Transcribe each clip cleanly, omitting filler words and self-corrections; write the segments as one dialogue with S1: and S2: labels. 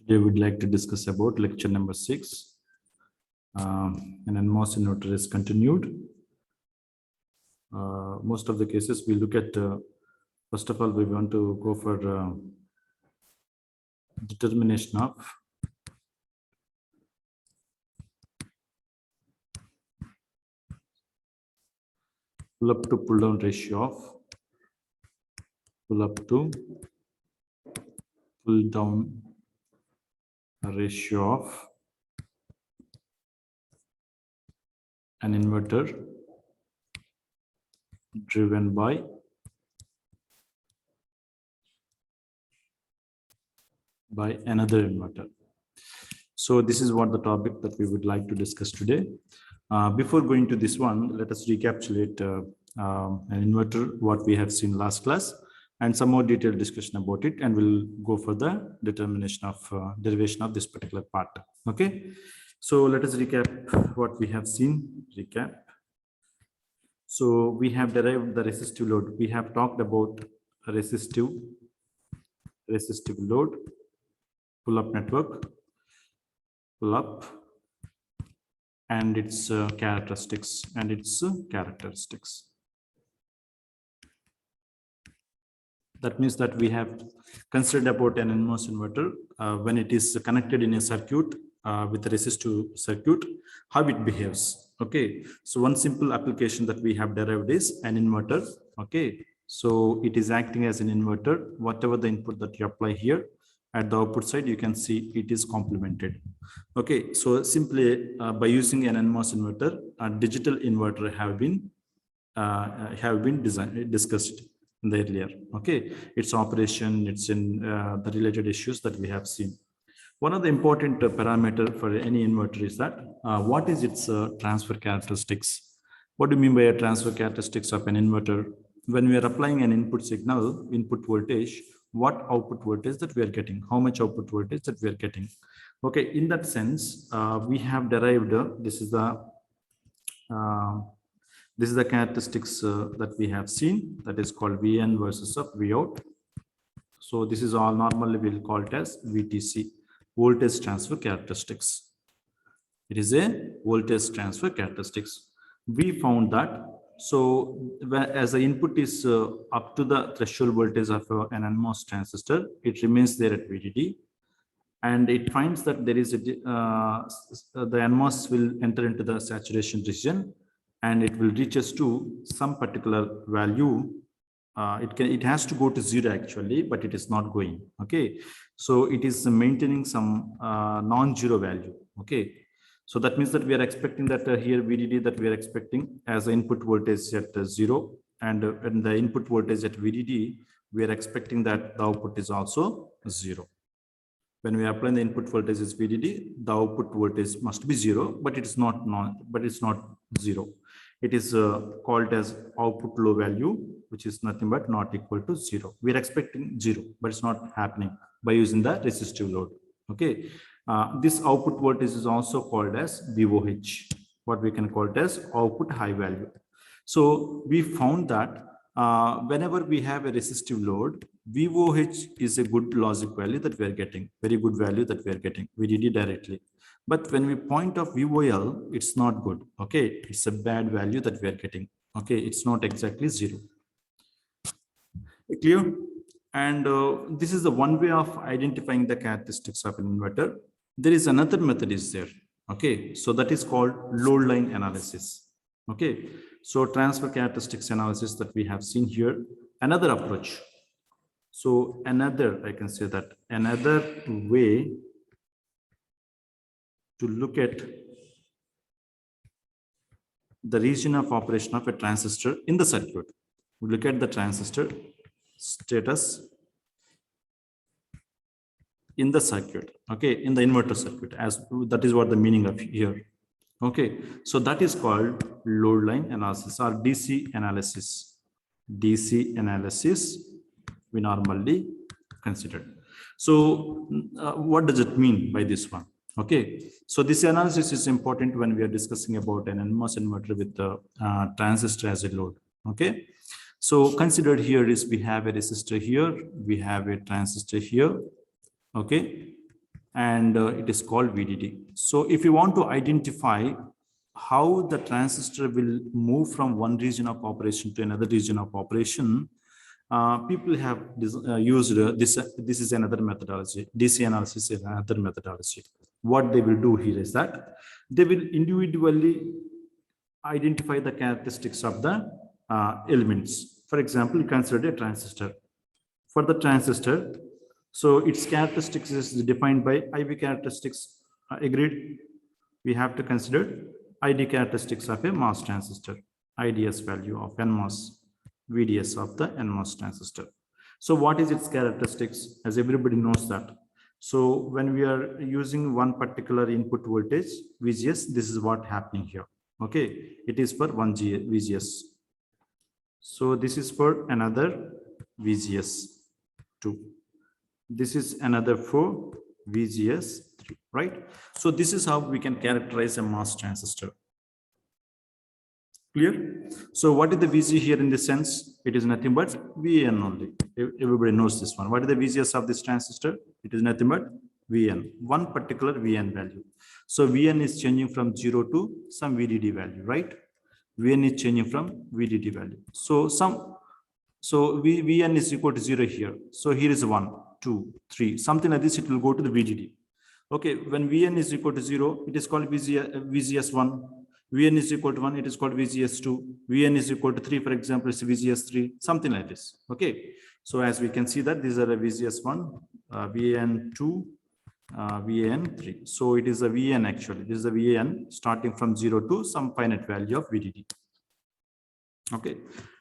S1: Today we'd like to discuss about lecture number 6. An nMOS inverter is continued. Most of the cases we look at, first of all, we want to go for determination of pull up to pull down ratio of pull up to pull down ratio of an inverter driven by another inverter. So this is what the topic that we would like to discuss today. Before going to this one, let us recapitulate an inverter, what we have seen last class, and some more detailed discussion about it, and we'll go for the determination of derivation of this particular part. Okay, so let us recap what we have seen. So we have derived the resistive load. We have talked about resistive load, pull-up network, pull-up, and its characteristics. That means that we have considered about an nMOS inverter when it is connected in a circuit with a resistive circuit, how it behaves. Okay, so one simple application that we have derived is an inverter. Okay, so it is acting as an inverter. Whatever the input that you apply here, at the output side, you can see it is complemented. Okay, so simply by using an nMOS inverter, a digital inverter have been discussed in the earlier. Okay, its operation, it's in the related issues that we have seen. One of the important parameter for any inverter is that what is its transfer characteristics? What do you mean by a transfer characteristics of an inverter? When we are applying an input signal, input voltage, what output voltage that we are getting? How much output voltage that we are getting? Okay, in that sense, we have derived this is the characteristics that we have seen, that is called Vn versus of Vout. So this is all normally we'll call it as VTC, voltage transfer characteristics. It is a voltage transfer characteristics. We found that so as the input is up to the threshold voltage of an nMOS transistor, it remains there at VDD, and it finds that there is a the nMOS will enter into the saturation region, and it will reach us to some particular value. It has to go to 0 actually, but it is not going. Okay, so it is maintaining some non-zero value. Okay, so that means that we are expecting that here VDD that we are expecting as the input voltage at 0, and the input voltage at VDD we are expecting that the output is also 0. When we apply the input voltage is VDD, the output voltage must be 0, but it is not 0. It is called as output low value, which is nothing but not equal to 0. We are expecting 0, but it's not happening by using the resistive load. Okay, this output voltage is also called as VOH, what we can call it as output high value. So we found that whenever we have a resistive load, VOH is a good logic value that we are getting, very good value that we are getting, VDD directly. But when we point of VOL, it's not good. Okay, it's a bad value that we are getting. Okay, it's not exactly 0. Clear? And this is the one way of identifying the characteristics of an inverter. There is another method is there. Okay, so that is called load line analysis. Okay, so transfer characteristics analysis that we have seen here, another approach. So another, I can say that another way to look at the region of operation of a transistor in the circuit. We look at the transistor status in the circuit, okay, in the inverter circuit, as that is what the meaning of here. Okay, so that is called load line analysis or DC analysis. DC analysis we normally consider. So what does it mean by this one? Okay, so this analysis is important when we are discussing about an nMOS inverter with the transistor as a load. Okay, so considered here is we have a resistor here, we have a transistor here. Okay, and it is called VDD. So if you want to identify how the transistor will move from one region of operation to another region of operation, people have used this. This is another methodology. DC analysis is another methodology. What they will do here is that they will individually identify the characteristics of the elements. For example, you consider a transistor. For the transistor, so its characteristics is defined by IV characteristics. Agreed? We have to consider ID characteristics of a MOS transistor, IDS value of nMOS, VDS of the nMOS transistor. So what is its characteristics? As everybody knows that. So when we are using one particular input voltage, VGS, this is what happening here. Okay, it is for one VGS. So this is for another VGS 2. This is another for VGS 3, right? So this is how we can characterize a MOS transistor. Clear? So what is the VG here in this sense? It is nothing but VN only. Everybody knows this one. What is the VGS of this transistor? It is nothing but VN, one particular VN value. So VN is changing from 0 to some VDD value, right? VN is changing from VDD value. So VN is equal to 0 here. So here is 1, 2, 3, something like this. It will go to the VDD. Okay, when VN is equal to 0, it is called VGS1. VN is equal to 1, it is called VGS2. VN is equal to 3, for example, it's VGS3, something like this. Okay, so as we can see that these are a VGS1, VN2, VN3. So it is a VN actually. This is a VN starting from 0 to some finite value of VDD. Okay,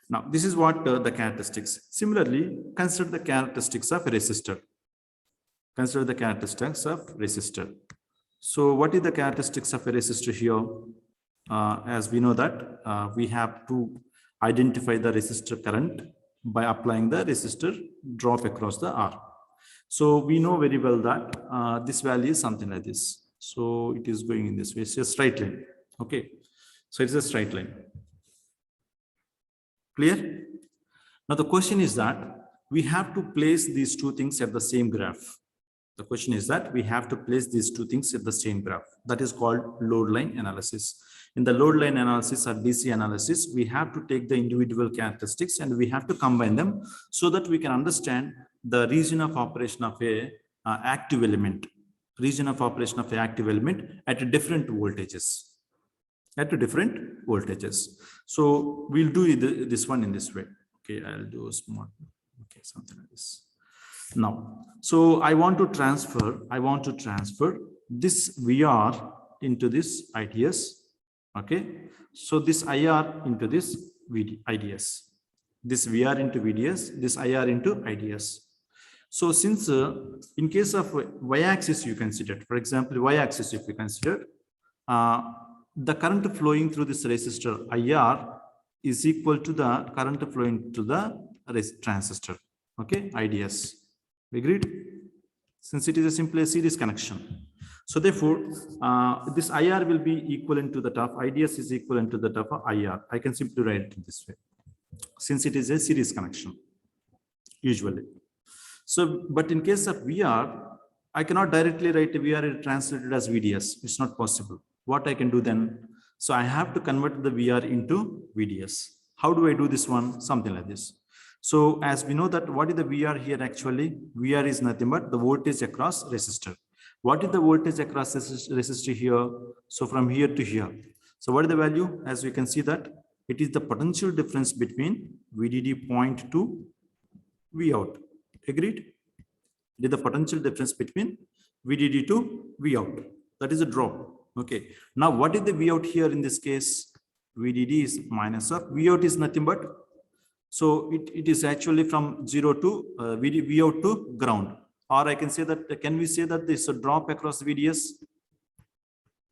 S1: now this is what the characteristics. Similarly, consider the characteristics of a resistor. Consider the characteristics of resistor. So what is the characteristics of a resistor here? As we know that we have to identify the resistor current by applying the resistor drop across the R. So we know very well that this value is something like this. So it is going in this way. It's a straight line. Okay. So it's a straight line. Clear? Now the question is that we have to place these two things at the same graph. The question is that we have to place these two things at the same graph. That is called load line analysis. In the load line analysis or DC analysis, we have to take the individual characteristics and we have to combine them so that we can understand the region of operation of a active element, region of operation of a active element at different voltages. At different voltages. So we'll do this one in this way. Okay, I'll do a small, okay, something like this. Now, so I want to transfer this VR into this IDS. Okay, so this IR into this IDS, this VR into VDS, this IR into IDS. So since in case of y-axis you consider, for example, y-axis if you consider, the current flowing through this resistor IR is equal to the current flowing to the transistor. Okay, IDS. Agreed? Since it is a simply a series connection. So therefore, this IR will be equivalent to that of IDS is equivalent to that of IR. I can simply write it this way, since it is a series connection, usually. So, but in case of VR, I cannot directly write a VR translated as VDS. It's not possible. What I can do then? So I have to convert the VR into VDS. How do I do this one? Something like this. So as we know that what is the VR here actually? VR is nothing but the voltage across resistor. What is the voltage across resistor here? So from here to here. So what is the value? As we can see that it is the potential difference between VDD point to Vout. Agreed? It is the potential difference between VDD to Vout. That is a drop. Okay. Now what is the Vout here in this case? VDD is minus of Vout is nothing but, so it is actually from 0 to Vout to ground. Or I can say that, can we say that this is a drop across VDS?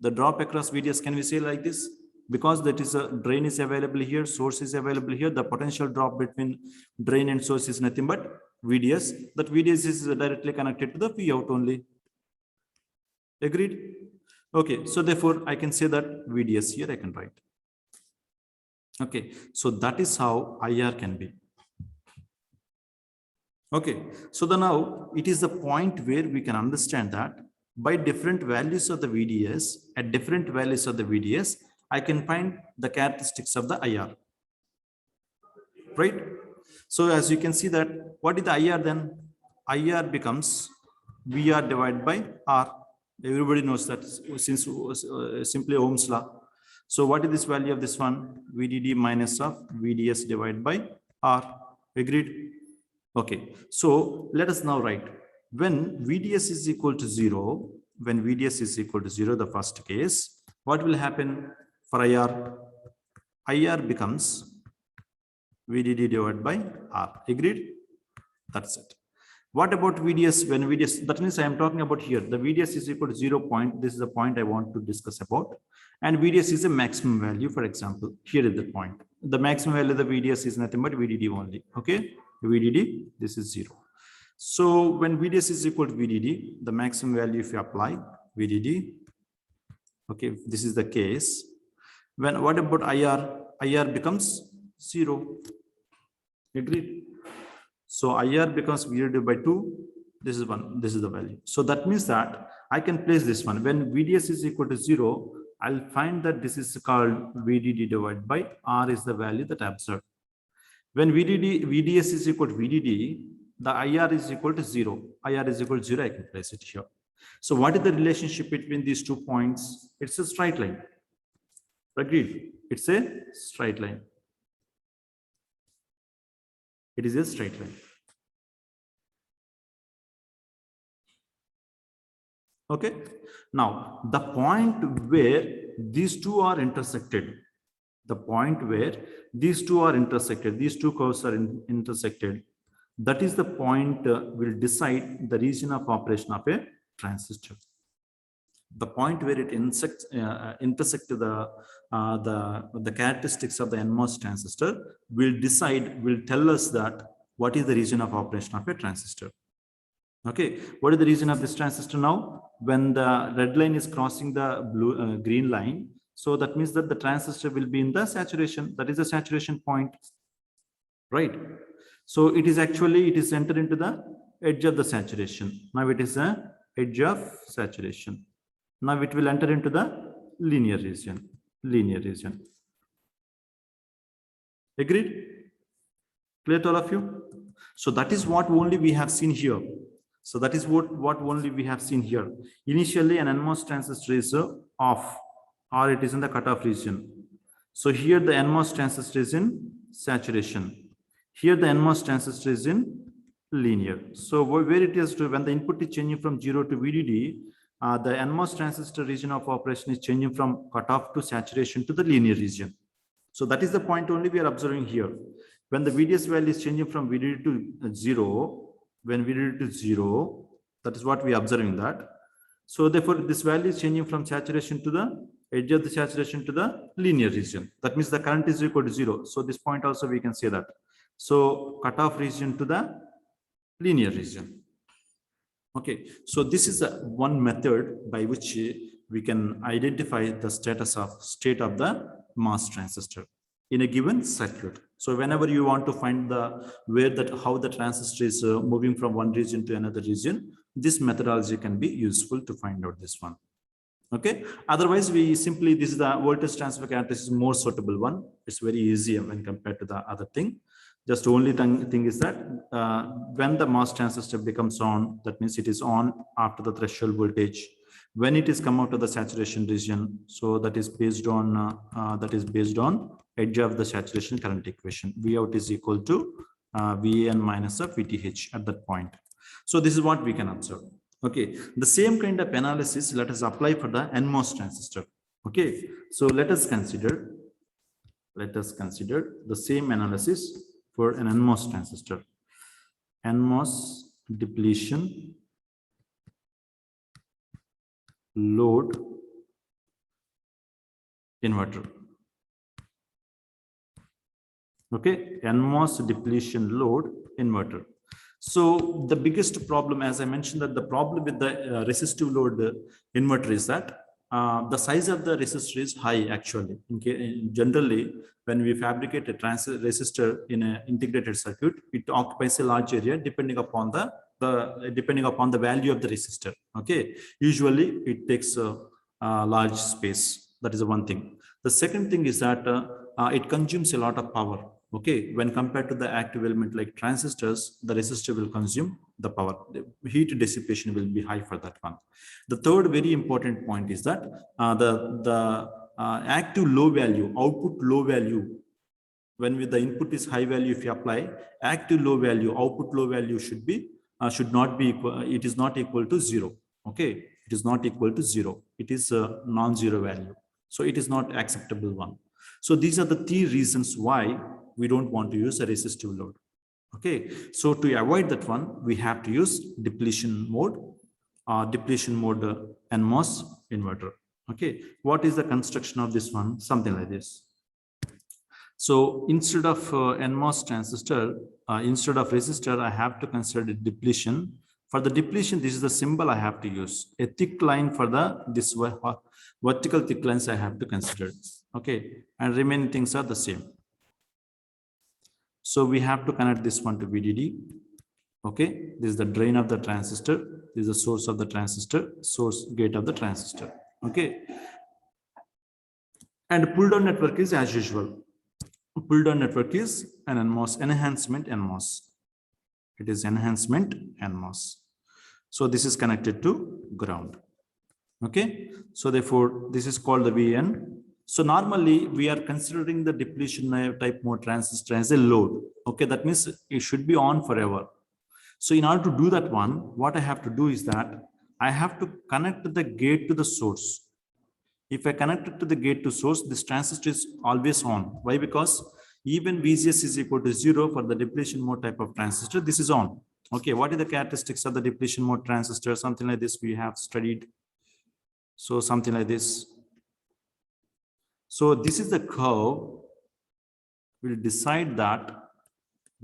S1: The drop across VDS, can we say like this? Because that is a drain is available here, source is available here. The potential drop between drain and source is nothing but VDS. That VDS is directly connected to the Vout only. Agreed? Okay, so therefore I can say that VDS here I can write. Okay, so that is how IR can be. Okay, so now it is the point where we can understand that by different values of the VDS, at different values of the VDS, I can find the characteristics of the IR, right? So as you can see that, what is the IR then? IR becomes VR divided by R. Everybody knows that since simply Ohm's law. So what is this value of this one? VDD minus of VDS divided by R. Agreed? Okay. So let us now write, when VDS is equal to 0, when VDS is equal to 0, the first case, what will happen for IR? IR becomes VDD divided by R. Agreed? That's it. What about VDS? When VDS, that means I am talking about here, the VDS is equal to 0 point. This is the point I want to discuss about. And VDS is a maximum value, for example. Here is the point. The maximum value of the VDS is nothing but VDD only. Okay? VDD, this is 0. So when VDS is equal to VDD, the maximum value, if you apply VDD, okay, this is the case. When what about IR? IR becomes 0. Agreed? So IR becomes VDD by 2. This is 1. This is the value. So that means that I can place this one. When VDS is equal to 0, I'll find that this is called VDD divided by R is the value that I observed. When VDS is equal to VDD, the IR is equal to 0. IR is equal to 0. I can place it here. So what is the relationship between these 2 points? It's a straight line. Agreed? It's a straight line. It is a straight line. Okay. Now, the point where these two are intersected, the point where these two are intersected, these two curves are intersected, that is the point will decide the region of operation of a transistor. The point where it intersects the characteristics of the nMOS transistor will tell us that what is the region of operation of a transistor. Okay, what is the region of this transistor now? When the red line is crossing the green line, so that means that the transistor will be in the saturation. That is the saturation point, right? So it is entered into the edge of the saturation. Now it is a edge of saturation. Now it will enter into the linear region. Agreed? Clear to all of you? So that is what only we have seen here. So that is what only we have seen here. Initially, an nMOS transistor is off, or it is in the cutoff region. So here the nMOS transistor is in saturation. Here the nMOS transistor is in linear. So where it is to, when the input is changing from 0 to VDD, the nMOS transistor region of operation is changing from cutoff to saturation to the linear region. So that is the point only we are observing here. When the VDS value is changing from VDD to 0, when VDD to 0, that is what we are observing that. So therefore, this value is changing from saturation to the edge of the saturation to the linear region. That means the current is equal to 0. So this point also we can say that. So cutoff region to the linear region. Okay, so this is one method by which we can identify the state of the MOS transistor in a given circuit. So whenever you want to find how the transistor is moving from one region to another region, this methodology can be useful to find out this one. Okay, otherwise this is the voltage transfer characteristic, more suitable one. It's very easy when compared to the other thing. Just only thing is that when the MOS transistor becomes on, that means it is on after the threshold voltage. When it is come out of the saturation region, so that is based on edge of the saturation current equation. V out is equal to VAN minus of VTH at that point. So this is what we can observe. Okay, the same kind of analysis let us apply for the nMOS transistor. Okay, so let us consider the same analysis for an nMOS transistor. nMOS depletion load inverter. Okay, nMOS depletion load inverter. So the biggest problem, as I mentioned, that the problem with the resistive load inverter is that the size of the resistor is high actually. Generally, when we fabricate a resistor in an integrated circuit, it occupies a large area depending upon the depending upon the value of the resistor. Okay, usually it takes a large space. That is the one thing. The second thing is that it consumes a lot of power. Okay, when compared to the active element like transistors, the resistor will consume the power. The heat dissipation will be high for that one. The third very important point is that the active low value, output low value, when the input is high value, if you apply active low value, output low value should not be equal. It is not equal to 0. Okay, it is not equal to 0. It is a non-zero value, so it is not acceptable one. So these are the 3 reasons why we don't want to use a resistive load. Okay, so to avoid that one, we have to use depletion mode nMOS inverter. Okay, what is the construction of this one? Something like this. So instead of nMOS transistor, instead of resistor, I have to consider depletion. For the depletion, this is the symbol I have to use. A thick line for this vertical thick lines I have to consider. Okay, and remaining things are the same. So we have to connect this one to VDD. Okay, this is the drain of the transistor. This is the source of the transistor, source gate of the transistor. Okay, and pull down network is as usual. Pull down network is an nMOS, enhancement nMOS. It is enhancement nMOS. So this is connected to ground. Okay, so therefore this is called the VN. So normally we are considering the depletion type mode transistor as a load. Okay, that means it should be on forever. So in order to do that one, what I have to do is that I have to connect the gate to the source. If I connect it to the gate to source, this transistor is always on. Why? Because even VGS is equal to 0 for the depletion mode type of transistor, this is on. Okay, what are the characteristics of the depletion mode transistor? Something like this we have studied. So something like this. So this is the curve. We'll decide that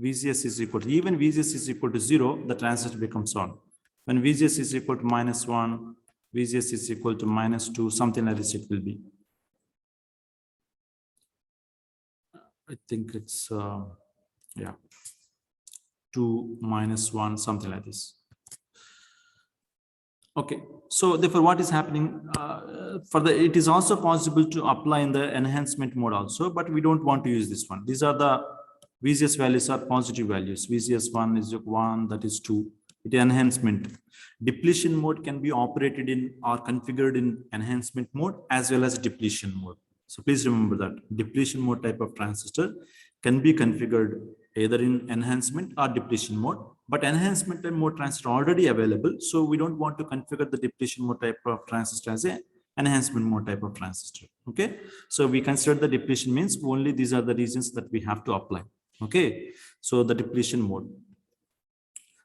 S1: VGS is equal to, even VGS is equal to 0, the transistor becomes on. When VGS is equal to -1, VGS is equal to -2, something like this it will be. I think it's, yeah, 2 -1, something like this. Okay, so therefore what is happening, it is also possible to apply in the enhancement mode also, but we don't want to use this one. These are the VGS values are positive values. VGS 1 is 1, that is 2. It is enhancement. Depletion mode can be operated in or configured in enhancement mode as well as depletion mode. So please remember that depletion mode type of transistor can be configured either in enhancement or depletion mode, but enhancement mode transistor already available. So we don't want to configure the depletion mode type of transistor as a enhancement mode type of transistor. Okay, so we consider the depletion means only these are the reasons that we have to apply. Okay, so the depletion mode.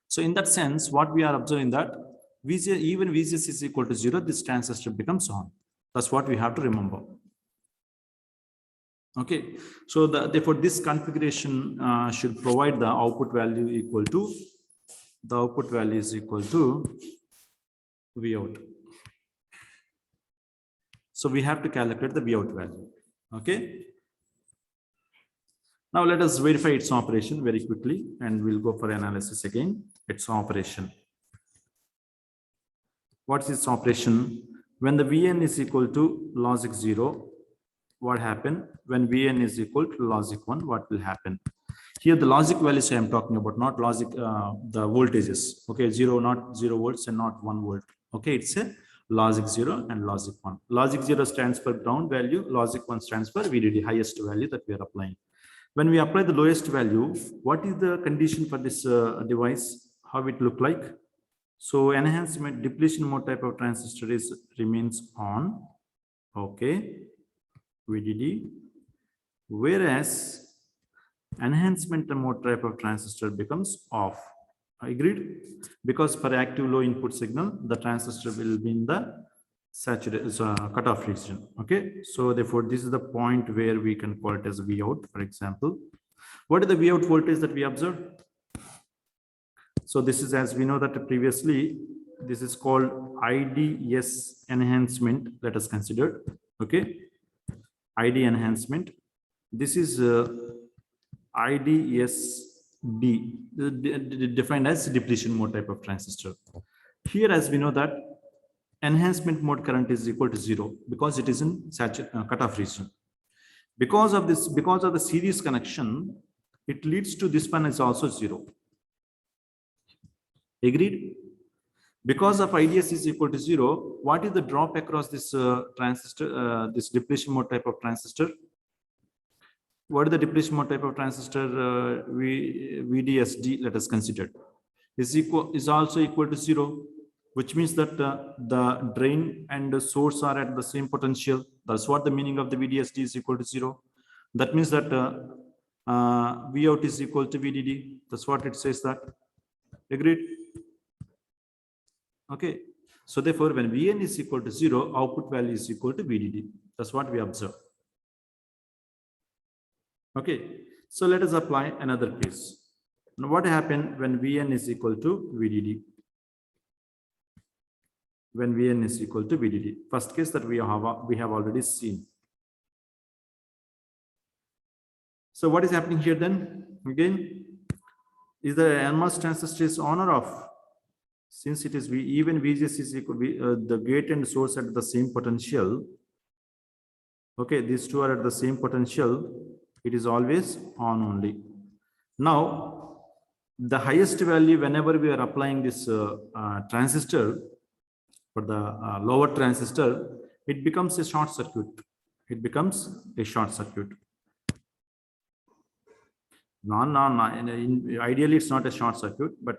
S1: So in that sense, what we are observing that VGS, even VGS is equal to 0, this transistor becomes on. That's what we have to remember. Okay, so therefore this configuration should provide the output value equal to, the output value is equal to Vout. So we have to calculate the Vout value. Okay. Now let us verify its operation very quickly and we'll go for analysis again. Its operation. What's its operation? When the Vn is equal to logic 0, what happened? When Vn is equal to logic 1, what will happen? Here the logic values I am talking about, not logic, the voltages. Okay, 0, not 0 volts and not 1 volt. Okay, it's a logic 0 and logic 1. Logic 0 stands for ground value, logic 1 stands for VDD, highest value that we are applying. When we apply the lowest value, what is the condition for this device? How it look like? So enhancement depletion mode type of transistor remains on. Okay, VDD. Whereas enhancement mode type of transistor becomes off. Agreed? Because for active low input signal, the transistor will be in the saturated cutoff region. Okay, so therefore this is the point where we can call it as Vout, for example. What is the Vout voltage that we observe? So this is, as we know that previously, this is called IDS enhancement. Let us consider. Okay, ID enhancement. This is IDS defined as depletion mode type of transistor. Here, as we know that enhancement mode current is equal to 0 because it is in cutoff region. Because of this, because of the series connection, it leads to this one is also 0. Agreed? Because of IDS is equal to 0, what is the drop across this transistor, this depletion mode type of transistor? What is the depletion mode type of transistor? VDSD, let us consider, is also equal to 0, which means that the drain and the source are at the same potential. That's what the meaning of the VDSD is equal to 0. That means that Vout is equal to VDD. That's what it says that. Agreed? Okay. So therefore, when Vn is equal to 0, output value is equal to VDD. That's what we observe. Okay. So let us apply another case. Now, what happened when Vn is equal to VDD? When Vn is equal to VDD. First case that we have already seen. So what is happening here then? Again, is the nMOS transistor is on or off? Since it is even VGS is equal, the gate and source at the same potential. Okay, these two are at the same potential. It is always on only. Now, the highest value whenever we are applying this transistor, for the lower transistor, it becomes a short circuit. It becomes a short circuit. Ideally, it's not a short circuit, but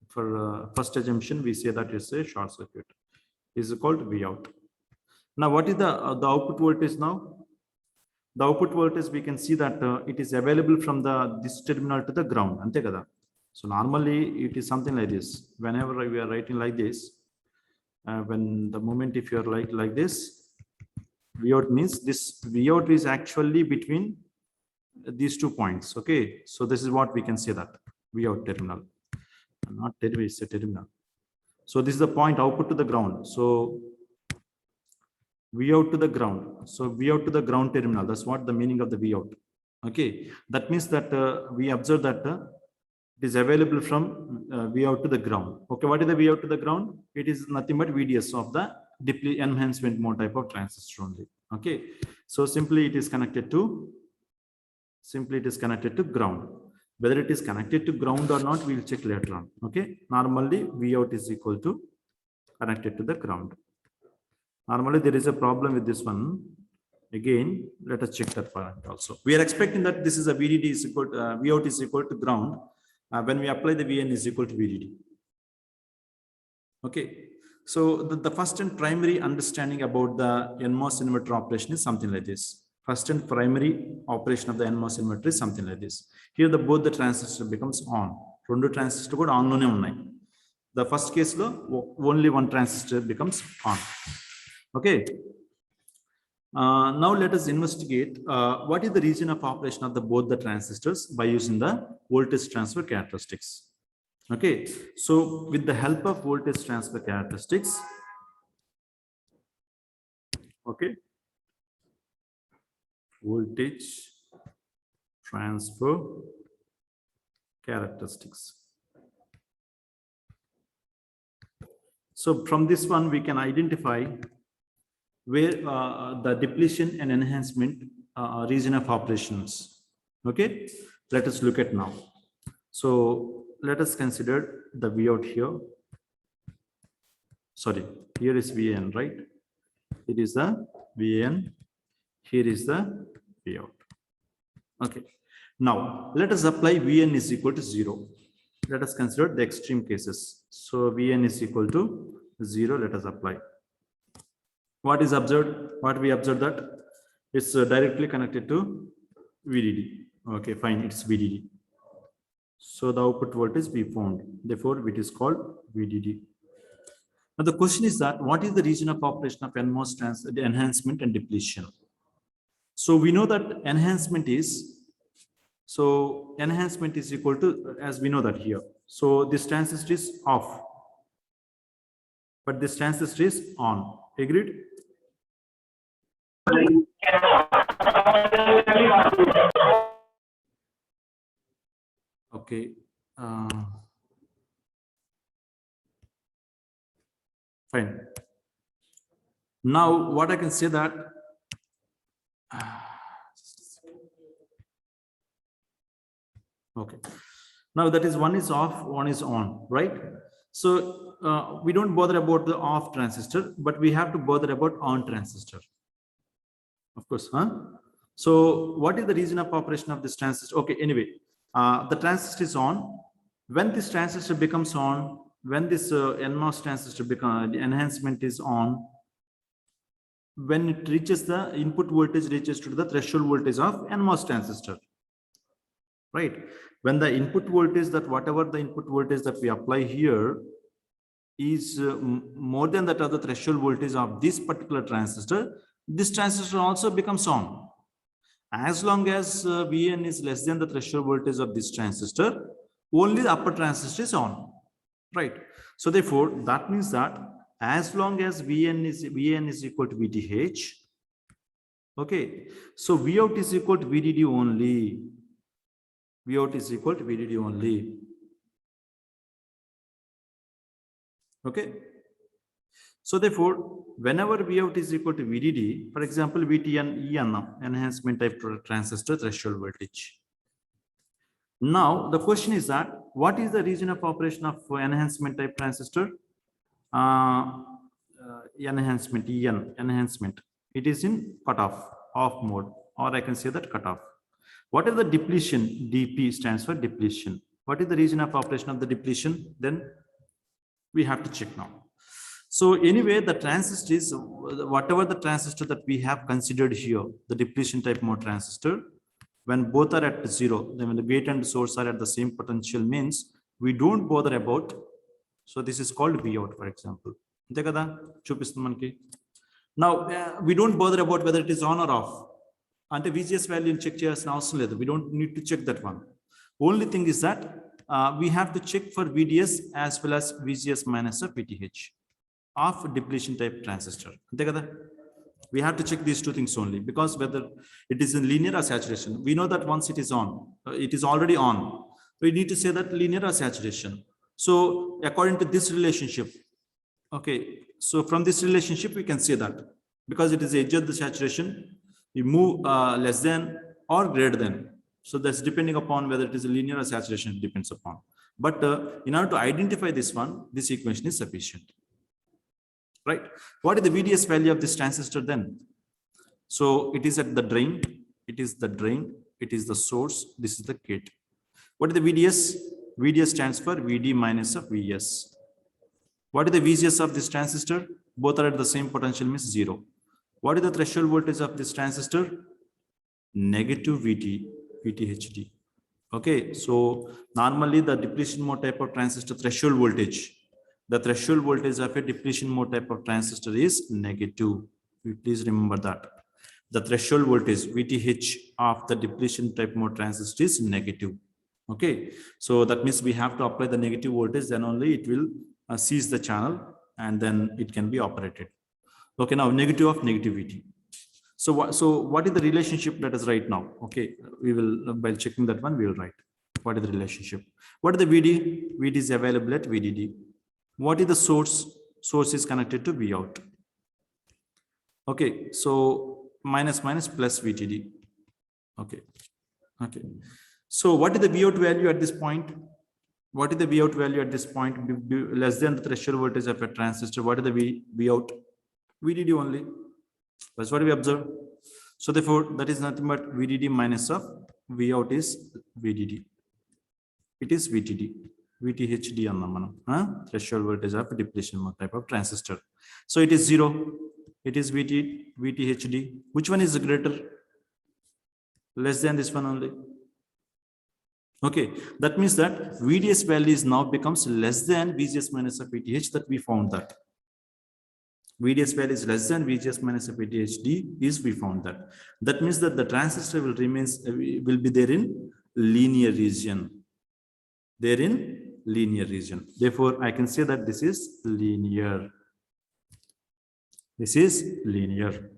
S1: for first assumption, we say that it's a short circuit. Is called Vout. Now, what is the output voltage now? The output voltage, we can see that it is available from this terminal to the ground. Ante kada. So normally, it is something like this. Whenever we are writing like this, when the moment if you are like this, Vout means this Vout is actually between these 2 points. Okay, so this is what we can say that Vout terminal, not terminal, it's a terminal. So this is the point output to the ground. So Vout to the ground. So Vout to the ground terminal. That's what the meaning of the Vout. Okay, that means that we observe that it is available from Vout to the ground. Okay, what is the Vout to the ground? It is nothing but VDS of the enhancement mode type of transistor only. Okay, so simply it is connected to ground. Whether it is connected to ground or not, we'll check later on. Okay, normally Vout is equal to connected to the ground. Normally there is a problem with this one. Again, let us check that part also. We are expecting that this is a VDD is equal to, Vout is equal to ground when we apply the Vn is equal to VDD. Okay, so the first and primary understanding about the nMOS inverter operation is something like this. First and primary operation of the nMOS inverter is something like this. Here both the transistor becomes on. Rendu transistor kuda on lone unnai. The first case lo only one transistor becomes on. Okay. Now let us investigate what is the region of operation of both the transistors by using the voltage transfer characteristics. Okay, so with the help of voltage transfer characteristics, okay, voltage transfer characteristics. So from this one, we can identify where the depletion and enhancement region of operations. Okay, let us look at now. So let us consider the Vout here. Sorry, here is Vn, right? It is the Vn. Here is the Vout. Okay. Now let us apply Vn is equal to 0. Let us consider the extreme cases. So Vn is equal to 0. Let us apply. What is observed? What we observed that it's directly connected to VDD. Okay, fine. It's VDD. So the output voltage we found. Therefore, it is called VDD. Now the question is that what is the region of operation of nMOS enhancement and depletion? So we know that enhancement is equal to, as we know that here. So this transistor is off, but this transistor is on. Agreed? Okay. Okay. Fine. Now, what I can say that okay. Now that is one is off, one is on, right? So we don't bother about the off transistor, but we have to bother about on transistor. Of course, huh? So what is the reason of operation of this transistor? Okay, anyway, the transistor is on. When this transistor becomes on, when this nMOS transistor the enhancement is on, when it reaches the input voltage reaches to the threshold voltage of nMOS transistor, right? When the input voltage, that whatever the input voltage that we apply here is more than that of the threshold voltage of this particular transistor, this transistor also becomes on. As long as Vn is less than the threshold voltage of this transistor, only the upper transistor is on, right? So therefore, that means that as long as Vn is equal to VTH, okay, so Vout is equal to VDD only. Vout is equal to VDD only. Okay. So therefore, whenever Vout is equal to VDD, for example, VTN EN, enhancement type transistor threshold voltage. Now the question is that what is the region of operation of enhancement type transistor? Enhancement EN enhancement. It is in cutoff off mode, or I can say that cutoff. What is the depletion? DP stands for depletion. What is the region of operation of the depletion? Then we have to check now. So anyway, the transistor is whatever the transistor that we have considered here, the depletion type mode transistor, when both are at zero, then when the gate and source are at the same potential, means we don't bother about. So this is called Vout, for example. Now we don't bother about whether it is on or off. Ante VGS value check cheyalsina avasaram ledhu. We don't need to check that one. Only thing is that we have to check for VDS as well as VGS minus of VTH of depletion type transistor. We have to check these two things only, because whether it is in linear or saturation. We know that once it is on, it is already on. We need to say that linear or saturation. So according to this relationship, okay, so from this relationship we can say that because it is the edge of the saturation, we move less than or greater than. So that's depending upon whether it is a linear or saturation, it depends upon. But in order to identify this one, this equation is sufficient. Right? What is the VDS value of this transistor then? So it is at the drain, it is the drain, it is the source, this is the gate. What is the VDS? VDS stands for VD minus of VS. What is the VGS of this transistor? Both are at the same potential, means 0. What is the threshold voltage of this transistor? Negative VTHD. Okay, so normally the depletion mode type of transistor threshold voltage, the threshold voltage of a depletion mode type of transistor is negative. Please remember that. The threshold voltage VTH of the depletion type mode transistor is negative. Okay, so that means we have to apply the negative voltage, then only it will seize the channel and then it can be operated. Okay, now negative of negativity. So what is the relationship? Let us write now. Okay, we will, by checking that one, we will write what is the relationship. What is the VD? VD is available at VDD. What is the source? Source is connected to Vout. Okay, so minus plus VTD. Okay. So what is the Vout value at this point? What is the Vout value at this point? Less than the threshold voltage of a transistor. What is the Vout? VDD only. That's what we observe. So therefore, that is nothing but VDD minus of Vout is VDD. It is VTD. VTHD on threshold voltage of depletion mode type of transistor. So it is 0. It is VTHD. Which one is greater? Less than this one only. Okay, that means that VDS value is now becomes less than VGS minus of VTH. That we found that VDS value is less than VGS minus of VTHD is we found that. That means that the transistor will be there in linear region. They're in linear region. Therefore, I can say that this is linear. This is linear.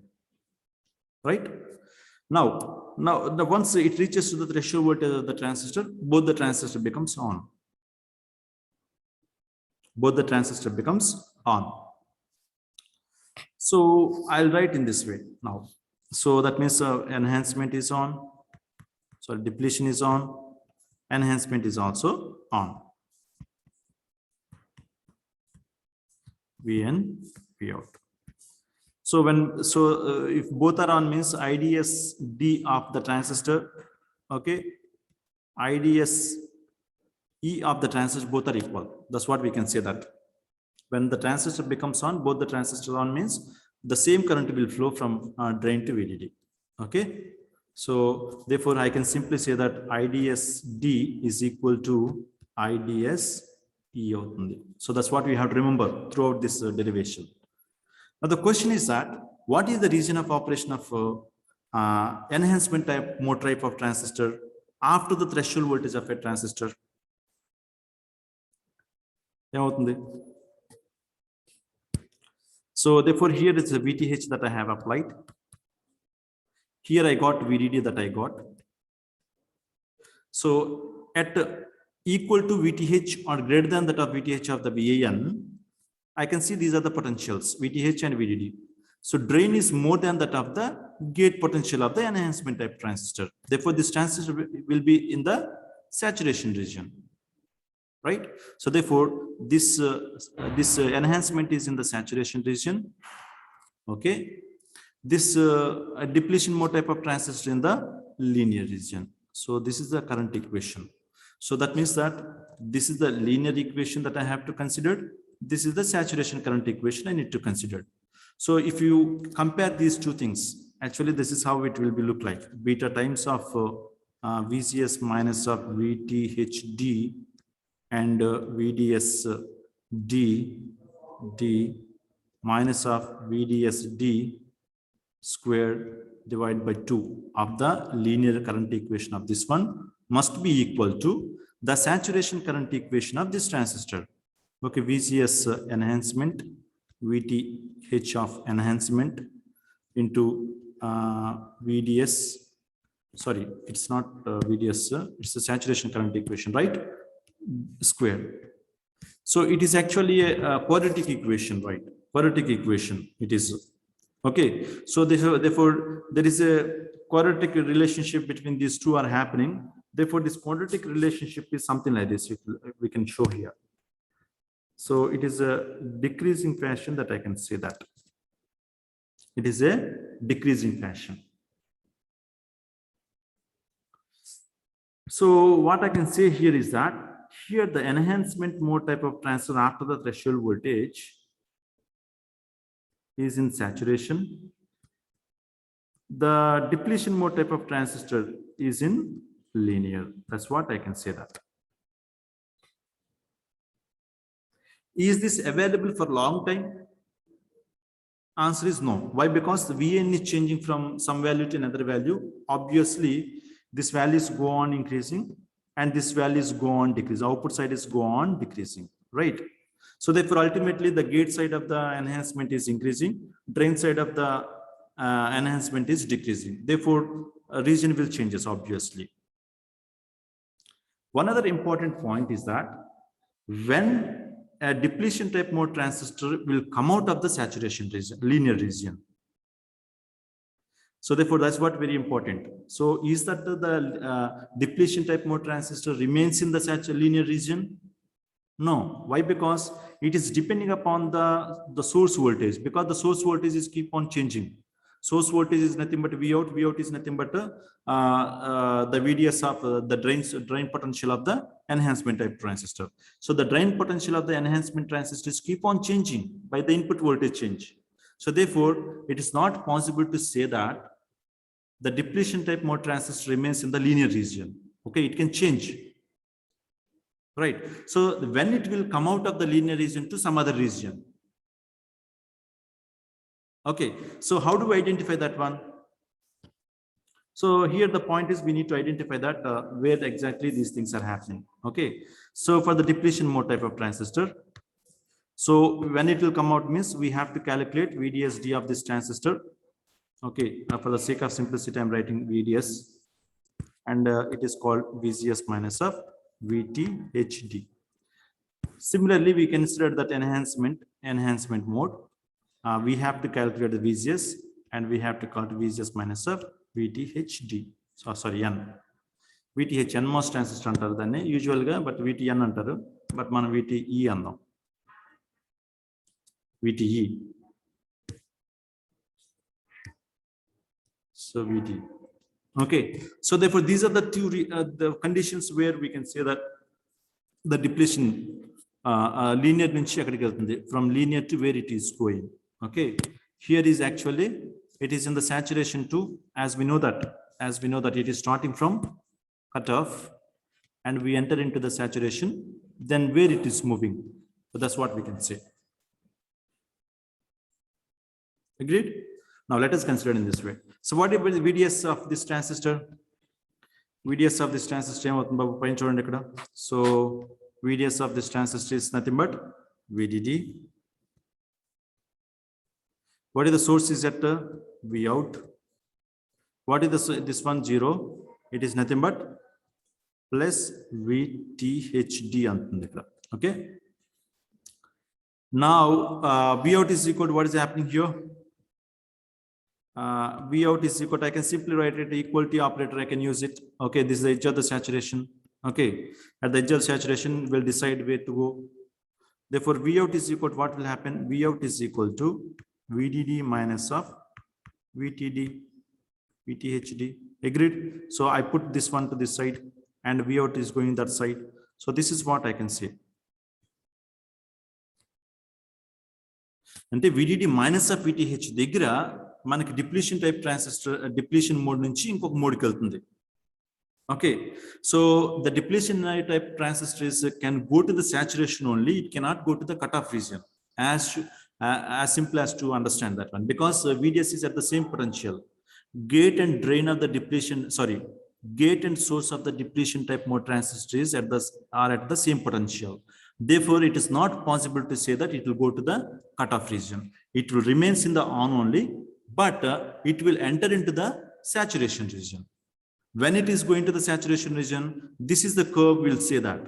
S1: Right? Now Now, once it reaches to the threshold voltage of the transistor, both the transistor becomes on. Both the transistor becomes on. So I'll write in this way now. So that means enhancement is on. So depletion is on. Enhancement is also on. V in, V out. So if both are on means IDS D of the transistor, okay, IDS E of the transistor both are equal. That's what we can say that. When the transistor becomes on, both the transistors on means the same current will flow from drain to VDD. Okay. So therefore I can simply say that IDS D is equal to IDS E out. So that's what we have to remember throughout this derivation. Now the question is that what is the region of operation of enhancement mode type of transistor after the threshold voltage of a transistor? So therefore here is the VTH that I have applied. Here I got VDD that I got. So at equal to VTH or greater than that of VTH of the VAN, I can see these are the potentials, VTH and VDD. So drain is more than that of the gate potential of the enhancement type transistor. Therefore, this transistor will be in the saturation region, right? So therefore, this enhancement is in the saturation region. Okay, this depletion mode type of transistor in the linear region. So this is the current equation. So that means that this is the linear equation that I have to consider. This is the saturation current equation I need to consider. So if you compare these two things, actually this is how it will be look like. Beta times of VGS minus of VTHD and VDS D minus of VDS D squared divided by 2 of the linear current equation of this one must be equal to the saturation current equation of this transistor. Okay, VGS enhancement, VTH of enhancement into VDS. Sorry, it's not VDS, it's the saturation current equation, right? Square. So it is actually a quadratic equation, right? Quadratic equation, it is. Okay, so therefore there is a quadratic relationship between these two are happening. Therefore, this quadratic relationship is something like this. We can show here. So it is a decreasing fashion that I can say that. It is a decreasing fashion. So what I can say here is that here the enhancement mode type of transistor after the threshold voltage is in saturation. The depletion mode type of transistor is in linear. That's what I can say that. Is this available for long time? Answer is no. Why? Because the VN is changing from some value to another value. Obviously, this values go on increasing and this values go on decreasing. Output side is go on decreasing, right? So therefore, ultimately, the gate side of the enhancement is increasing. Drain side of the enhancement is decreasing. Therefore, region will changes, obviously. One other important point is that when a depletion type mode transistor will come out of the saturation region, linear region. So therefore, that's what very important. So is that the depletion type mode transistor remains in the linear region? No. Why? Because it is depending upon the source voltage, because the source voltage is keep on changing. Source voltage is nothing but V out. V out is nothing but the VDS of the drain potential of the enhancement type transistor. So the drain potential of the enhancement transistors keep on changing by the input voltage change. So therefore, it is not possible to say that the depletion type mode transistor remains in the linear region. Okay, it can change. Right. So when it will come out of the linear region to some other region. Okay, so how do we identify that one? So here the point is we need to identify that where exactly these things are happening. Okay, so for the depletion mode type of transistor, so when it will come out means we have to calculate VDSD of this transistor. Okay, for the sake of simplicity, I'm writing VDS, and it is called VGS minus of VTHD. Similarly, we consider that enhancement mode. We have to calculate the VGS, and we have to calculate VGS minus of VTHD. So sorry, N. VTH nMOS transistor antaru danni usual ga, but VTN antaru, but man VTE andam. VTE. So VT. Okay. So therefore, these are the two the conditions where we can say that the depletion linear nunchi akkadiki veltundi, from linear to where it is going. Okay. Here is actually it is in the saturation too, as we know that it is starting from cutoff, and we enter into the saturation, then where it is moving. So that's what we can say. Agreed? Now let us consider in this way. So what is the VDS of this transistor? VDS of this transistor, so VDS of this transistor is nothing but VDD. What is the source is at V out? What is this one 0? It is nothing but plus VTHD. Okay. Now V out is equal to what is happening here? V out is equal to, I can simply write it equality operator, I can use it. Okay, this is the edge of the saturation. Okay, at the edge of saturation will decide where to go. Therefore, V out is equal to what will happen? V out is equal to VDD minus of VTD, VTHD. Agreed? So I put this one to this side, and V out is going that side. So this is what I can say. And the VDD minus of VTH degra manaki depletion type transistor depletion mode nunchi inkoka mode ki veltundi. Okay, so the depletion type transistors can go to the saturation only, it cannot go to the cutoff region. As simple as to understand that one, because VDS is at the same potential. Gate and drain of the depletion, gate and source of the depletion type mode transistors are at the same potential. Therefore, it is not possible to say that it will go to the cutoff region. It will remain in the on only, but it will enter into the saturation region. When it is going to the saturation region, this is the curve, we'll say that.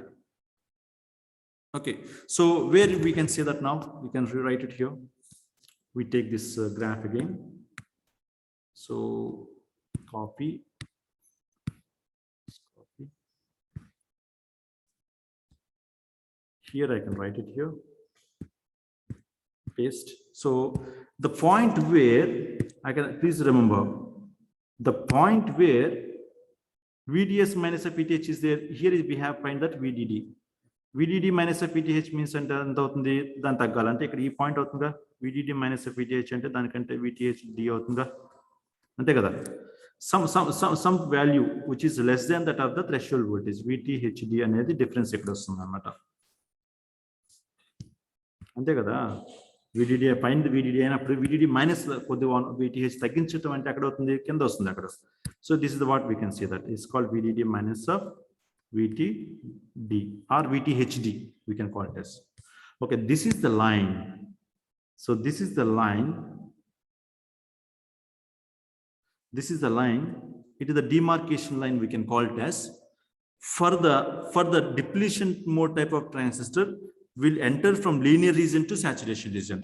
S1: Okay, so where we can say that now, we can rewrite it here. We take this graph again. So copy. Here I can write it here. Paste. So the point where I can, please remember, the point where VDS minus a PTH is there. Here is we have find that VDD. VDD minus a PTH means and dan taggalante ikkada ee point avutunda VDD minus a PTH ante danikante VTHD avutunda ante kada. Some value which is less than that of the threshold voltage VTHD anedi difference ekkada vastunda annamata. అంతే కదా. VDD పైన VDD అయినప్పుడు VDD minus కొద్దిగా VTH తగ్గించడం అంటే అక్కడ అవుతుంది, కింద వస్తుంది అక్కడ. So this is what we can say that is called VDD minus of VTD or VTHD we can call it as. Okay, this is the line. So this is the line. This is the line. It is the demarcation line, we can call it as. For the depletion mode type of transistor, will enter from linear region to saturation region.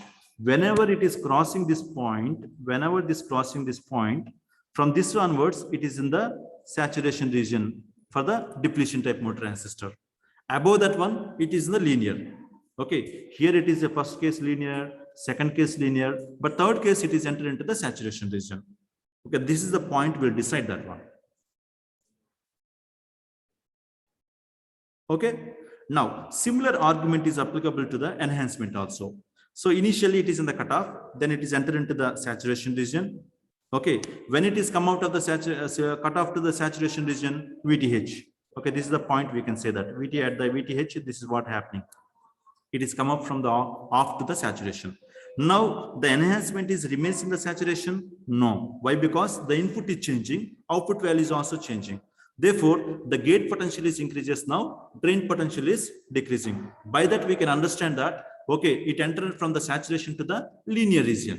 S1: Whenever it is crossing this point, from this onwards, it is in the saturation region for the depletion type mode transistor. Above that one, it is in the linear. Okay, here it is a first case linear, second case linear, but third case it is entered into the saturation region. Okay, this is the point, we'll decide that one. Okay. Now, similar argument is applicable to the enhancement also. So initially it is in the cutoff, then it is entered into the saturation region. Okay, when it is come out of the cutoff to the saturation region, VTH. Okay, this is the point we can say that VT at the VTH, this is what happening. It is come up from the off to the saturation. Now the enhancement is remains in the saturation? No. Why? Because the input is changing, output value is also changing. Therefore, the gate potential is increases now, drain potential is decreasing. By that we can understand that, okay, it entered from the saturation to the linear region.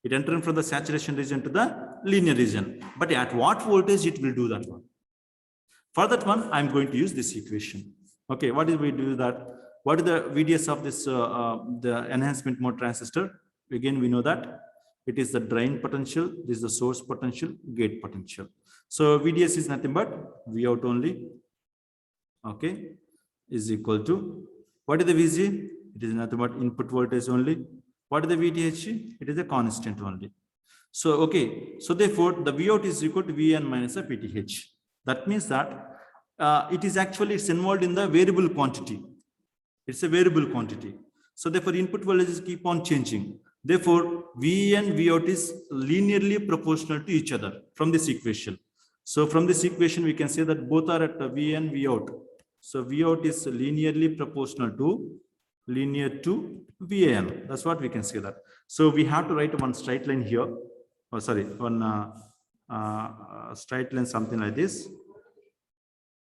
S1: It entering from the saturation region to the linear region. But at what voltage it will do that one? For that one, I'm going to use this equation. Okay, what is we do that? What is the VDS of this the enhancement mode transistor? Again, we know that it is the drain potential, this is the source potential, gate potential. So VDS is nothing but V out only. Okay, is equal to, what is the VG? It is nothing but input voltage only. What is the VTH? It is a constant only. So, okay, so therefore the V out is equal to Vn minus a VTH. That means that it is actually, it's involved in the variable quantity. It's a variable quantity. So therefore input voltages keep on changing. Therefore V and V out is linearly proportional to each other from this equation. So from this equation we can say that both are at V and V out. So V out is linearly proportional to VAN. That's what we can say that. So we have to write one straight line here. Oh, sorry, one straight line, something like this.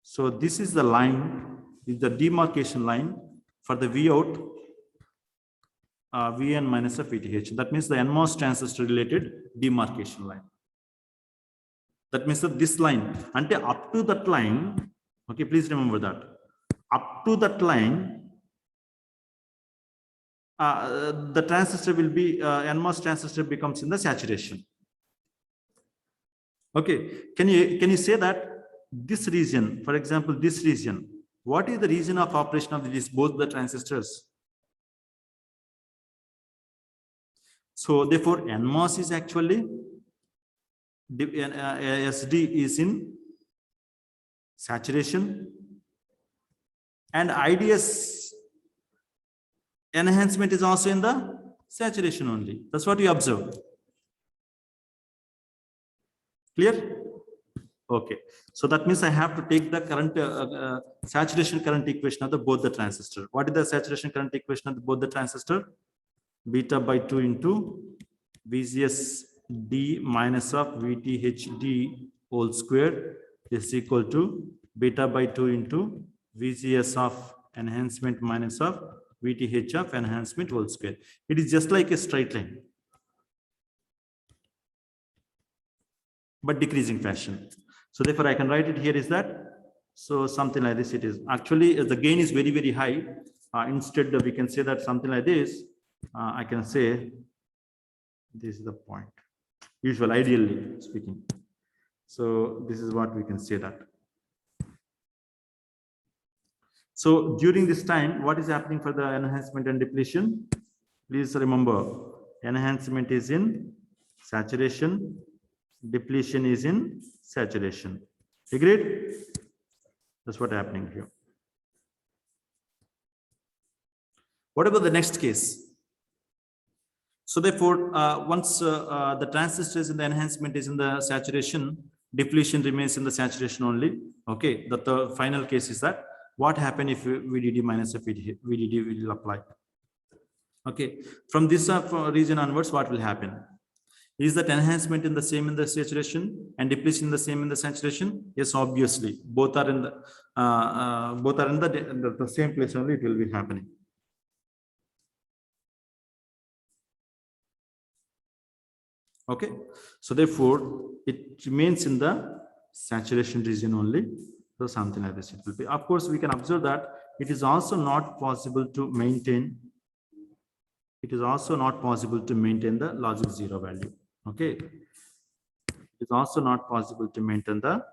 S1: So this is the line, is the demarcation line for the V out, Vn minus a VTH. That means the nMOS transistor related demarcation line. That means that this line, until up to that line, okay, please remember that. Up to that line, the transistor will be, nMOS transistor becomes in the saturation. Okay, can you say that this region, for example, this region, what is the region of operation of these both the transistors? So therefore nMOS is actually, SD is in saturation, and IDS enhancement is also in the saturation only. That's what you observe. Clear? Okay. So that means I have to take the current saturation current equation of the both the transistor. What is the saturation current equation of the both the transistor? Beta by 2 into VGS D minus of VTH D whole square is equal to beta by 2 into VGS of enhancement minus of VTH of enhancement whole square. It is just like a straight line, but decreasing fashion. So therefore I can write it here is that, so something like this it is. Actually the gain is very, very high. Instead we can say that something like this. I can say this is the point, usual, ideally speaking. So this is what we can say that. So during this time, what is happening for the enhancement and depletion? Please remember, enhancement is in saturation, depletion is in saturation. Agreed? That's what's happening here. What about the next case? So therefore, once the transistor is in the enhancement is in the saturation, depletion remains in the saturation only. Okay, the final case is that what happens if VDD minus VDD will apply? Okay, from this region onwards, what will happen? Is that enhancement in the same in the saturation and depletion in the same in the saturation? Yes, obviously, both are in the same place only. It will be happening. Okay, so therefore it remains in the saturation region only. So something like this it will be. Of course, we can observe that it is also not possible to maintain. It is also not possible to maintain the logic 0 value. Okay, it is also not possible to maintain the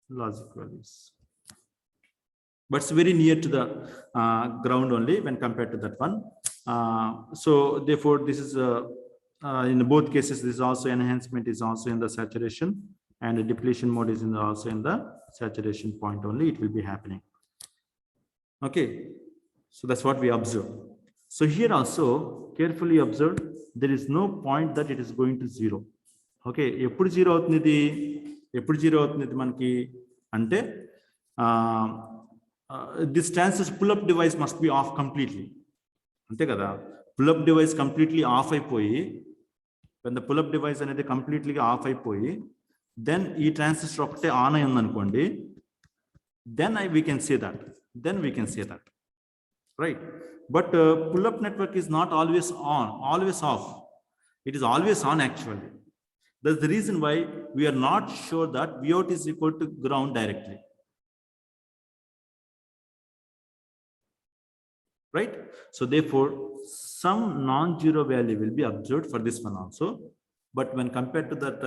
S1: logic values, but it's very near to the ground only when compared to that one. So therefore, this is in both cases. This is also enhancement is also in the saturation, and the depletion mode is also in the saturation point only. It will be happening. Okay, so that's what we observe. So here also carefully observe, there is no point that it is going to 0. Okay, eppudu 0 avutundi, eppudu 0 avutundi manaki ante this transistor pull up device must be off completely. Ante kada, pull up device completely off అయిపోయి, when the pull up device అనేది completely off అయిపోయి, then ఈ transistor ఒకటే on అయి ఉందనుకోండి, then we can say that, right? But pull up network is not always on, always off. It is always on actually. That's the reason why we are not sure that Vout is equal to ground directly. Right? So therefore, some non-zero value will be observed for this one also. But when compared to that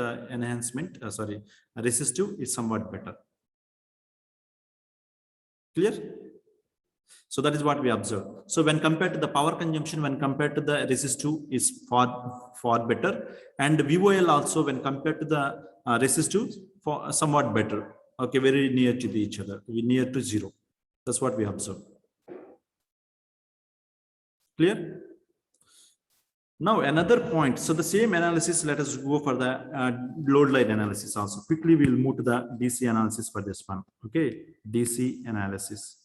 S1: resistive, it's somewhat better. Clear? So that is what we observe. So when compared to the power consumption, when compared to the resistive, is far better. And VOL also, when compared to the resistive, for somewhat better. Okay, very near to each other, near to zero. That's what we observe. Clear? Now another point. So the same analysis, let us go for the load line analysis also. Quickly, we'll move to the DC analysis for this one. Okay, DC analysis.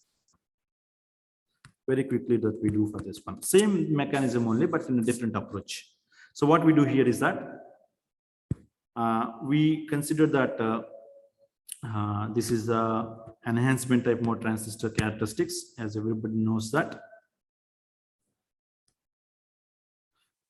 S1: Very quickly that we do for this one. Same mechanism only, but in a different approach. So what we do here is that we consider that this is the enhancement type mode transistor characteristics, as everybody knows that.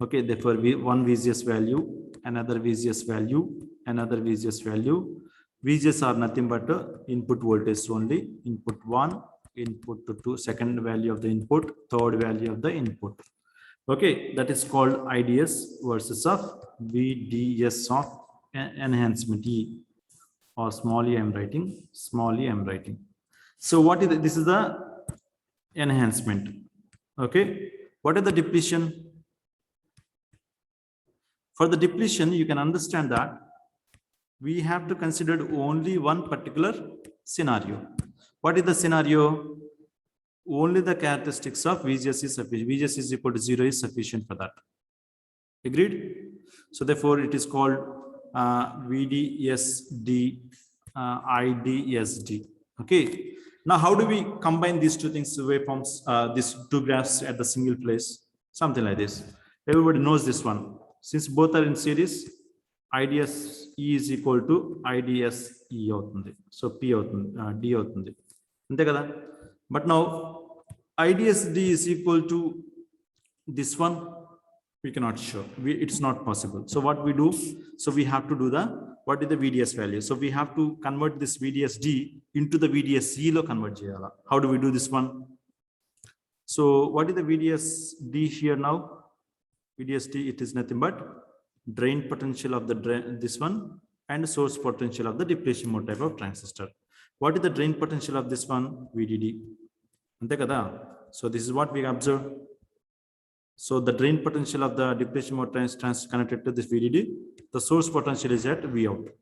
S1: Okay, therefore one VGS value, another VGS value, another VGS value. VGS are nothing but input voltage only. Input 1, input 2, second value of the input, third value of the input. Okay, that is called IDS versus of VDS of enhancement E, or small e I'm writing, small e I'm writing. So what is this is the enhancement. Okay, what is the depletion? For the depletion, you can understand that we have to consider only one particular scenario. What is the scenario? Only the characteristics of VGS is sufficient. VGS is equal to 0 is sufficient for that. Agreed? So therefore, it is called VDSD, IDSD. Okay. Now, how do we combine these two things, waveforms, these two graphs at the single place? Something like this. Everybody knows this one. Since both are in series, IDS E is equal to IDS E outundi. So P outundi, D outundi. Ante kada? But now IDS D is equal to this one. We cannot show. It's not possible. So what we do? So we have to do what is the VDS value? So we have to convert this VDS D into the VDS E lo convert cheyala. How do we do this one? So what is the VDS D here now? VDS-D, it is nothing but drain potential of the this one and source potential of the depletion mode type of transistor. What is the drain potential of this one? VDD. So this is what we observe. So the drain potential of the depletion mode transistor connected to this VDD. The source potential is at Vout.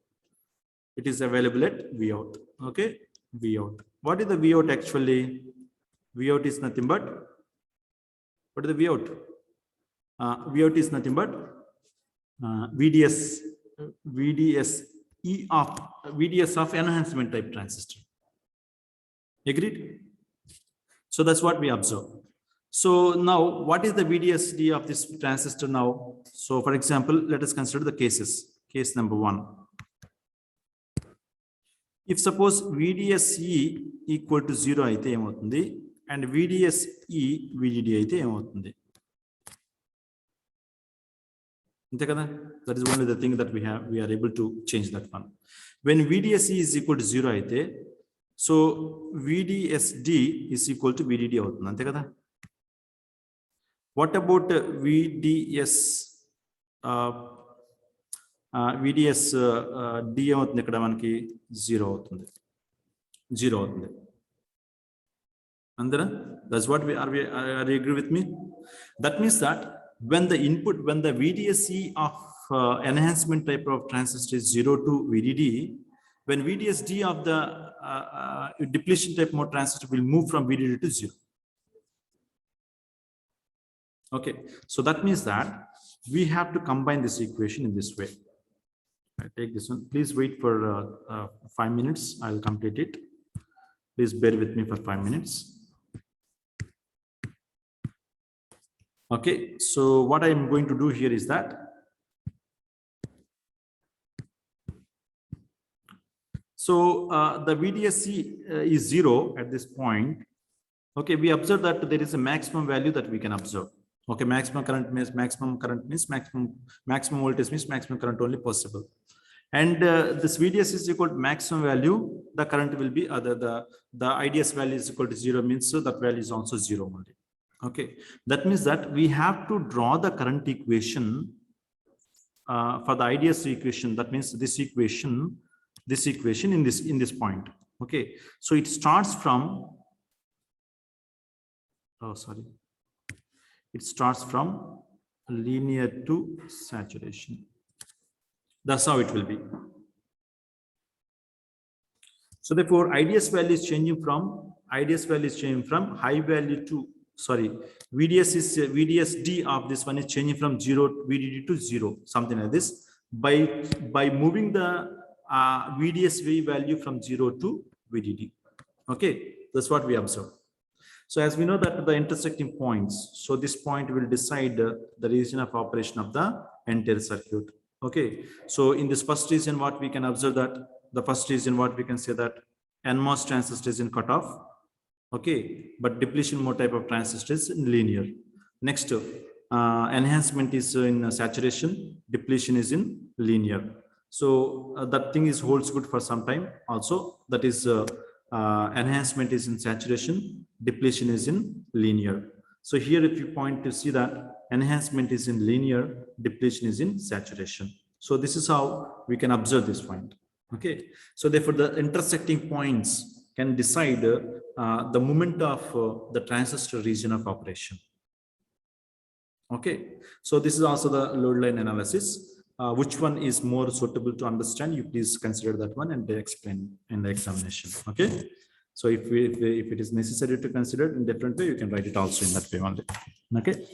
S1: It is available at Vout. Okay, Vout. What is the Vout actually? Vout is nothing but, what is the Vout? Vout is nothing but VDS of enhancement type transistor. Agreed? So that's what we observe. So now, what is the VDS-D of this transistor now? So for example, let us consider the cases. Case number 1. If suppose VDS-E equal to 0 aithe emotundi and VDS-E VDD aithe emotundi. That is only the thing that we are able to change that one. When VDS-E is equal to 0 aithe, so VDS-D is equal to VDD avutundi ante kada. What about VDS D avutundi ikkada manaki 0 avutundi. 0 avutundi. Andra, that's what are you agree with me? That means that when the VDS-E of enhancement type of transistor is 0 to VDD, when VDS-D of the depletion type mode transistor will move from VDD to 0. Okay, so that means that we have to combine this equation in this way. I take this one. Please wait for 5 minutes. I'll complete it. Please bear with me for 5 minutes. Okay, so what I'm going to do here is that the VDS-C is 0 at this point. Okay, we observe that there is a maximum value that we can observe. Okay, maximum current means maximum voltage means maximum current only possible. And this VDS is equal to maximum value, the current will be the IDS value is equal to 0 means so that value is also 0 only. Okay, that means that we have to draw the current equation for the IDS equation. That means this equation in this point. Okay, so it starts from it starts from linear to saturation. That's how it will be. So therefore, IDS value is changing from high value to VDSD of this one is changing from 0 VDD to 0, something like this, by moving the VDSV value from 0 to VDD. Okay, that's what we observe. So as we know that the intersecting points, so this point will decide the region of operation of the entire circuit. Okay, so in this first region, what we can observe that the first region, what we can say that nMOS transistor is in cutoff. Okay, but depletion mode type of transistor is in linear. Next, enhancement is in saturation, depletion is in linear. So that thing is holds good for some time also. That is enhancement is in saturation, depletion is in linear. So here if you point to see that enhancement is in linear, depletion is in saturation. So this is how we can observe this point. Okay, so therefore the intersecting points can decide the movement of the transistor region of operation. Okay, so this is also the load line analysis. Which one is more suitable to understand? You please consider that one and explain in the examination. Okay, so if it is necessary to consider it in different way, you can write it also in that way only. Okay,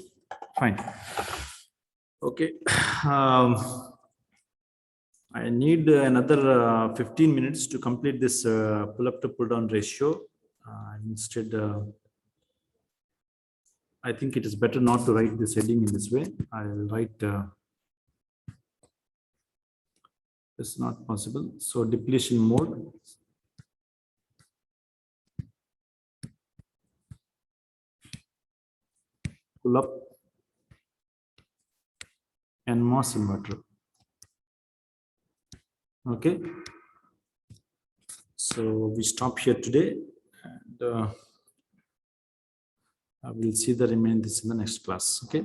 S1: fine. Okay, I need another 15 minutes to complete this pull up to pull down ratio. Instead, I think it is better not to write this heading in this way. I'll write it's not possible. So depletion mode. Pull up nMOS inverter. Okay. So we stop here today, and I will see the remaining this in the next class. Okay.